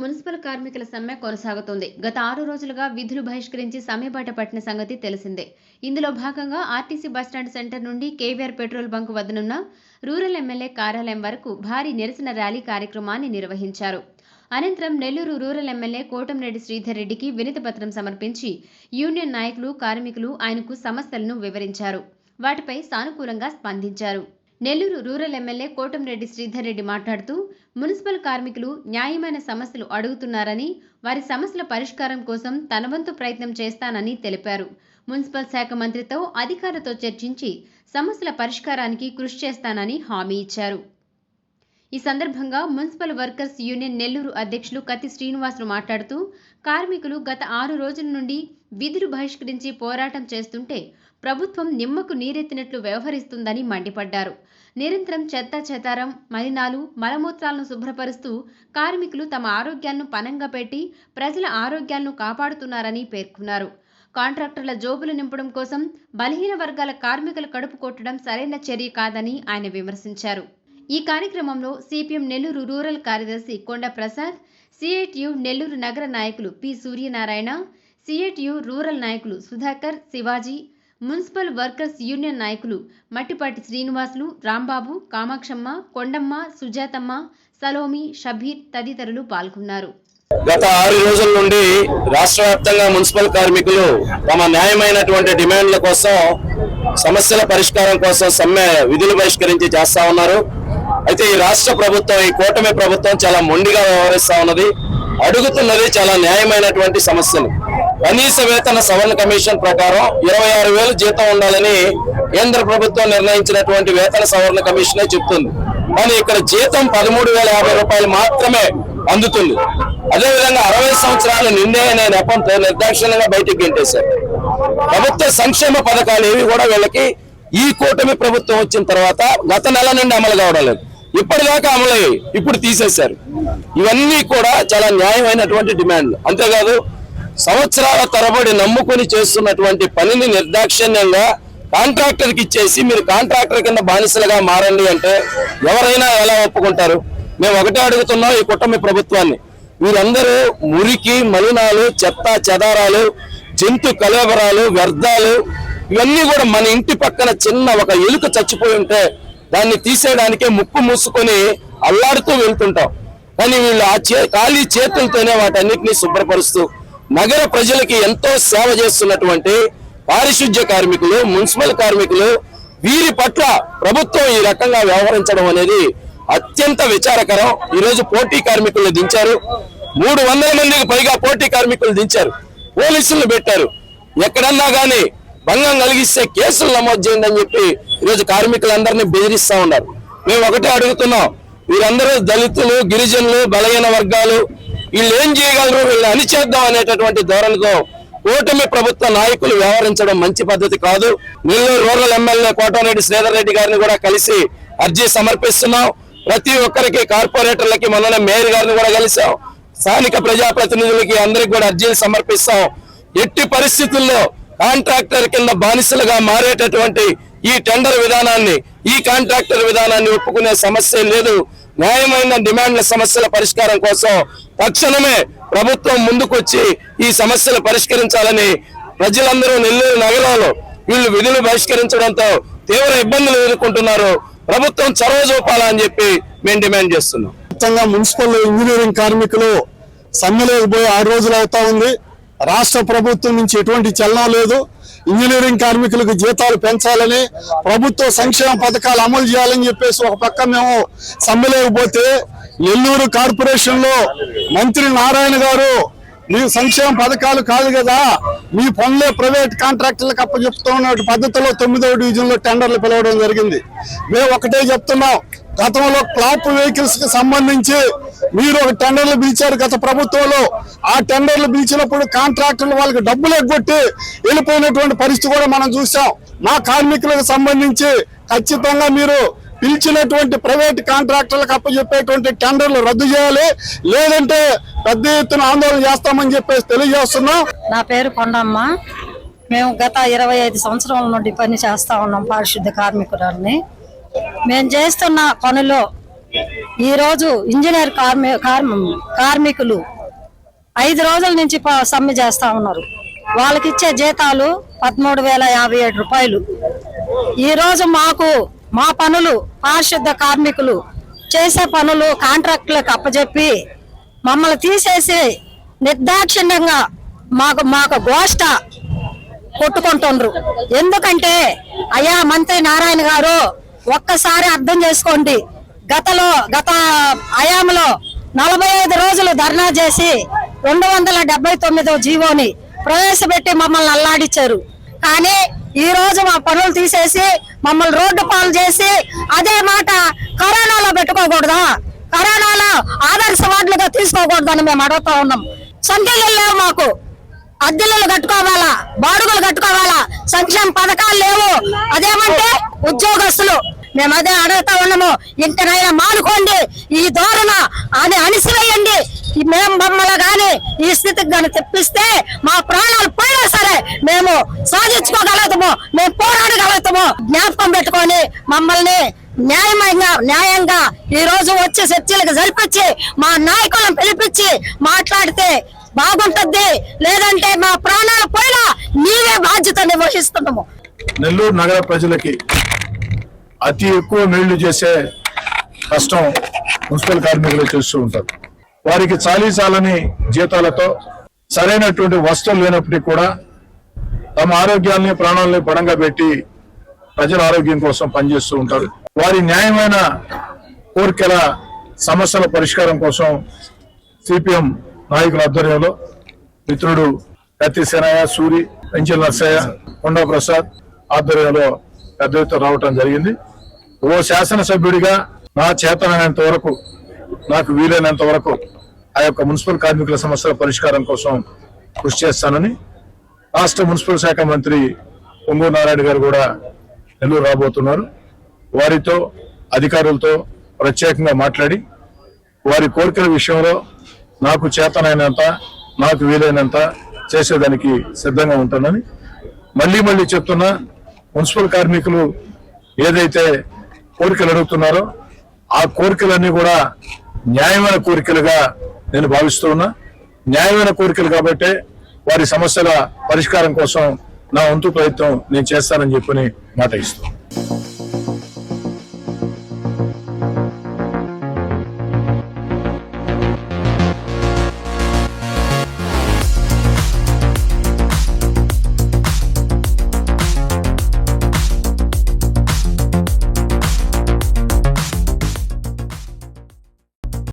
Municipal కార్మికుల సమ్మె కొనసాగుతోంది. గత 6 రోజులుగా విధులు బహిష్కరించి సమ్మెబాట పట్టిన సంగతి తెలిసిందే. ఇందులో భాగంగా ఆర్టీసీ బస్టాండ్ సెంటర్ నుండి కేవీఆర్ పెట్రోల్ బంక్ వద్దనున్న రూరల్ ఎమ్మెల్యే కార్యాలయం వరకు భారీ నిరసన ర్యాలీ కార్యక్రమాన్ని నిర్వహించారు. అనంతరం నెల్లూరు రూరల్ ఎమ్మెల్యే కోటంరెడ్డి శ్రీధర్ రెడ్డికి వినతిపత్రం సమర్పించి యూనియన్ నాయకులు, కార్మికులు ఆయనకు సమస్యలను వివరించారు. వాటిపై సానుకూలంగా స్పందించారు. నెల్లూరు రూరల్ ఎమ్మెల్యే కోటంరెడ్డి శ్రీధర్ రెడ్డి మాట్లాడుతూ, మున్సిపల్ కార్మికులు న్యాయమైన సమస్యలు అడుగుతున్నారని, వారి సమస్యల పరిష్కారం కోసం తన వంతు ప్రయత్నం చేస్తానని తెలిపారు. మున్సిపల్ శాఖ మంత్రితో, అధికారులతో చర్చించి సమస్యల పరిష్కారానికి కృషి చేస్తానని హామీ ఇచ్చారు. ఈ సందర్భంగా మున్సిపల్ వర్కర్స్ యూనియన్ నెల్లూరు అధ్యక్షులు కత్తి శ్రీనివాసులు మాట్లాడుతూ, కార్మికులు గత 6 రోజుల నుండి విధులు బహిష్కరించి పోరాటం చేస్తుంటే ప్రభుత్వం నిమ్మకు నీరెత్తినట్లు వ్యవహరిస్తుందని మండిపడ్డారు. నిరంతరం చెత్తాచెదారం, మలినాలు, మలమూత్రాలను శుభ్రపరుస్తూ కార్మికులు తమ ఆరోగ్యాలను పణంగా పెట్టి ప్రజల ఆరోగ్యాలను కాపాడుతున్నారని పేర్కొన్నారు. కాంట్రాక్టర్ల జోబులు నింపడం కోసం బలహీన వర్గాల కార్మికుల కడుపు కొట్టడం సరైన చర్య కాదని ఆయన విమర్శించారు. ఈ కార్యక్రమంలో సిపిఎం నెల్లూరు రూరల్ కార్యదర్శి కొండ ప్రసాద్, సిఐటియు నెల్లూరు నగర నాయకులు పి సూర్యనారాయణ, సిఐటియు రూరల్ నాయకులు Sudhakar, Shivaji, municipal workers union నాయకులు మట్టిపాటి శ్రీనివాసులు, రాంబాబు, కామాక్షమ్మ, కొండమ్మ, సుజాతమ్మ, సలోమి, షబీర్ తదితరులు పాల్గొన్నారు. గత 6 రోజుల నుండి రాష్ట్ర వ్యాప్తంగా మున్సిపల్ కార్మికులు తమ న్యాయమైనటువంటి డిమాండ్ల కోసం, సమస్యల పరిష్కారం కోసం సమ్మె విధులు బహిష్కరించి చేస్తా ఉన్నారు. అయితే ఈ రాష్ట్ర ప్రభుత్వం, ఈ కూటమి ప్రభుత్వం చాలా మొండిగా వ్యవహరిస్తా ఉన్నది. అడుగుతున్నది చాలా న్యాయమైనటువంటి సమస్యలు. కనీస వేతన సవరణ కమిషన్ ప్రకారం 26,000 జీతం ఉండాలని కేంద్ర ప్రభుత్వం నిర్ణయించినటువంటి వేతన సవరణ కమిషనే చెప్తుంది. కానీ ఇక్కడ జీతం 13,050 రూపాయలు మాత్రమే అందుతుంది. అదేవిధంగా 60 సంవత్సరాలు నిండే అనే నెపంతో నిర్దాక్షిణ్యంగా బయటికి గెంటేశారు. ప్రభుత్వ సంక్షేమ పథకాలు ఏవి కూడా వీళ్ళకి ఈ కూటమి ప్రభుత్వం వచ్చిన తర్వాత గత నెల నుండి అమలు కావడం లేదు. ఇప్పటిదాకా అమలయ్యాయి, ఇప్పుడు తీసేశారు. ఇవన్నీ కూడా చాలా న్యాయమైనటువంటి డిమాండ్లు. అంతేకాదు, సంవత్సరాల తరబడి నమ్ముకుని చేస్తున్నటువంటి పనిని నిర్దాక్షిణ్యంగా కాంట్రాక్టర్కి ఇచ్చేసి మీరు కాంట్రాక్టర్ కింద బానిసలుగా మారండి అంటే ఎవరైనా ఎలా ఒప్పుకుంటారు? మేము ఒకటే అడుగుతున్నాం ఈ కూటమి ప్రభుత్వాన్ని, మీరందరూ మురికి, మలినాలు, చెత్త చెదారాలు, జంతు కలవరాలు, వ్యర్థాలు ఇవన్నీ కూడా మన ఇంటి పక్కన చిన్న ఒక ఎలుక చచ్చిపోయి ఉంటే దాన్ని తీసేయడానికే ముక్కు మూసుకొని అల్లాడుతూ వెళ్తుంటాం. కానీ వీళ్ళు ఖాళీ చేతులతోనే వాటన్నిటినీ శుభ్రపరుస్తూ నగర ప్రజలకి ఎంతో సేవ చేస్తున్నటువంటి పారిశుధ్య కార్మికులు, మున్సిపల్ కార్మికులు, వీరి పట్ల ప్రభుత్వం ఈ రకంగా వ్యవహరించడం అనేది అత్యంత విచారకరం. ఈరోజు పోటీ కార్మికులను దించారు. 300 మందికి పైగా పోటీ కార్మికులు దించారు. పోలీసులను పెట్టారు. ఎక్కడన్నా కానీ భంగం కలిగిస్తే కేసులు నమోదు చేయండి అని చెప్పి ఈరోజు కార్మికులందరినీ బెదిరిస్తా ఉన్నారు. మేము ఒకటే అడుగుతున్నాం, వీరందరూ దళితులు, గిరిజనులు, బలహీన వర్గాలు, వీళ్ళు ఏం చేయగలరు, వీళ్ళు అణిచేద్దాం అనేటటువంటి ధోరణితో కూటమి ప్రభుత్వ నాయకులు వ్యవహరించడం మంచి పద్ధతి కాదు. నెల్లూరు రూరల్ ఎమ్మెల్యే కోటంరెడ్డి శ్రీధర్ రెడ్డి గారిని కూడా కలిసి అర్జీ సమర్పిస్తున్నాం. ప్రతి ఒక్కరికి, కార్పొరేటర్లకి, మొన్న మేయర్ గారిని కూడా కలిసాం, స్థానిక ప్రజాప్రతినిధులకి అందరికి కూడా అర్జీలు సమర్పిస్తాం. ఎట్టి పరిస్థితుల్లో కాంట్రాక్టర్ కింద బానిసలుగా మారేటటువంటి ఈ టెండర్ విధానాన్ని, ఈ కాంట్రాక్టర్ విధానాన్ని ఒప్పుకునే సమస్య లేదు. న్యాయమైన డిమాండ్ల సమస్యల పరిష్కారం కోసం తక్షణమే ప్రభుత్వం ముందుకొచ్చి ఈ సమస్యలు పరిష్కరించాలని ప్రజలందరూ నెల్లూరు నగరంలో వీళ్ళు విధులు బహిష్కరించడంతో తీవ్ర ఇబ్బందులు ఎదుర్కొంటున్నారు. ప్రభుత్వం చొరవ చూపాలని చెప్పి మేము డిమాండ్ చేస్తున్నాం. మొత్తంగా మున్సిపల్ ఇంజనీరింగ్ కార్మికులు సమ్మెలోకి పోయి 6 రోజులు అవుతా ఉంది. రాష్ట్ర ప్రభుత్వం నుంచి ఎటువంటి చలనం లేదు. ఇంజనీరింగ్ కార్మికులకు జీతాలు పెంచాలని, ప్రభుత్వ సంక్షేమ పథకాలు అమలు చేయాలని చెప్పేసి ఒక పక్క మేము సమ్మెలోకి పోతే, నెల్లూరు కార్పొరేషన్ లో మంత్రి నారాయణ గారు మీ సంక్షేమ పథకాలు కాదు కదా, మీ పనులే ప్రైవేట్ కాంట్రాక్టర్లకు అప్పచెప్తున్న పద్ధతిలో 9వ డివిజన్ లో టెండర్లు పిలవడం జరిగింది. మేము ఒకటే చెప్తున్నాం, గతంలో క్లాప్ వెహికల్స్ కి సంబంధించి మీరు ఒక టెండర్లు పిలిచారు గత ప్రభుత్వంలో. ఆ టెండర్లు పిలిచినప్పుడు కాంట్రాక్టర్లు వాళ్ళకి డబ్బులు ఎగ్గొట్టి వెళ్ళిపోయినటువంటి పరిస్థితి కూడా మనం చూసాం. మా కార్మికులకు సంబంధించి ఖచ్చితంగా మీరు పిలిచినటువంటి ప్రైవేట్ కాంట్రాక్టర్లకు అప్పచెప్పేటువంటి టెండర్లు రద్దు చేయాలి, లేదంటే పెద్ద ఎత్తున ఆందోళన చేస్తామని చెప్పేసి తెలియజేస్తున్నాం. నా పేరు కొండమ్మ. మేము గత 25 సంవత్సరాల నుండి పని చేస్తా ఉన్నాం పారిశుద్ధ కార్మికురాలని. మేము చేస్తున్న పనిలో ఈరోజు ఇంజనీర్ కార్మికులు 5 రోజుల నుంచి సమ్మె చేస్తా ఉన్నారు. వాళ్ళకి ఇచ్చే జీతాలు 13,057 రూపాయలు. ఈ రోజు మాకు మా పనులు పారిశుద్ధ కార్మికులు చేసే పనులు కాంట్రాక్టులకు అప్పచెప్పి మమ్మల్ని తీసేసి నిర్దాక్షిణ్యంగా మాకు గోష్ట కొట్టుకుంటుండ్రు. ఎందుకంటే అయ్యా మంత్రి నారాయణ గారు ఒక్కసారి అర్థం చేసుకోండి. గత హయాంలో 45 రోజులు ధర్నా చేసి 279వ జీవోని ప్రవేశపెట్టి మమ్మల్ని అల్లాడిచ్చారు. కానీ ఈ రోజు మా పనులు తీసేసి మమ్మల్ని రోడ్డు పాలు చేసి అదే మాట కరోనాలో పెట్టుకోకూడదా, కరోనాలో ఆదర్శ వార్డులుగా తీసుకోకూడదని మేము అడుగుతా ఉన్నాం. సంఖ్యలు లేవు, మాకు అద్దెలు కట్టుకోవాలా, బాడుగులు కట్టుకోవాలా, సంక్షేమ పథకాలు లేవు. అదేమంటే ఉద్యోగస్తులు. మేము అదే అడుగుతా ఉన్నాము, ఇంకనైనా మానుకోండి, ఈ ధోరణ అని అణిసివేయండి. మేము మమ్మల్ని గాని ఈ స్థితికి గాని తెప్పిస్తే మా ప్రాణాలు పోయినా సరే మేము సాధించుకోగలుగుతాము, మేము పోరాడగలుగుతాము. జ్ఞాపకం పెట్టుకొని మమ్మల్ని న్యాయంగా ఈ రోజు వచ్చే చర్చలకు జరిపించి మా నాయకులను పిలిపించి మాట్లాడితే బాగుంటుంది. లేదంటే మా ప్రాణాలు పోయినా నీవే బాధ్యత నిర్వహిస్తున్నాము. నెల్లూరు నగర ప్రజలకి అతి ఎక్కువ మేళ్లు చేసే కష్టం మున్సిపల్ కార్మికులు చేస్తూ ఉంటారు. వారికి చాలని జీతాలతో సరైనటువంటి వస్తువులు లేనప్పటికీ కూడా తమ ఆరోగ్యాల్ని ప్రాణాలని పణంగా పెట్టి ప్రజల ఆరోగ్యం కోసం పనిచేస్తూ ఉంటారు. వారి న్యాయమైన కోరికల సమస్యల పరిష్కారం కోసం సిపిఎం నాయకుల ఆధ్వర్యంలో మిత్రుడు కత్తి సేనయ్య, సూరి, పెంచల్ నర్సయ్య, కొండా ప్రసాద్ ఆధ్వర్యంలో పెద్ద ఎత్తున రావటం జరిగింది. ఓ శాసనసభ్యుడిగా నా చేతనైనంత వరకు, నాకు వీలైనంత వరకు ఆ యొక్క మున్సిపల్ కార్మికుల సమస్యల పరిష్కారం కోసం కృషి చేస్తానని రాష్ట్ర మున్సిపల్ శాఖ మంత్రి పొంగూరు నారాయణ గారు కూడా నెల్లూరు రాబోతున్నారు. వారితో అధికారులతో ప్రత్యేకంగా మాట్లాడి వారి కోరికల విషయంలో నాకు చేతనైనంత, నాకు వీలైనంత చేసేదానికి సిద్ధంగా ఉంటానని మళ్ళీ చెప్తున్నా. మున్సిపల్ కార్మికులు ఏదైతే కోరికలు అడుగుతున్నారో ఆ కోరికలన్నీ కూడా న్యాయమైన కోరికలుగా నేను భావిస్తూ ఉన్నా. న్యాయమైన కోరికలు కాబట్టి వారి సమస్యల పరిష్కారం కోసం నా వంతు ప్రయత్నం నేను చేస్తానని చెప్పని మాట ఇస్తున్నాను.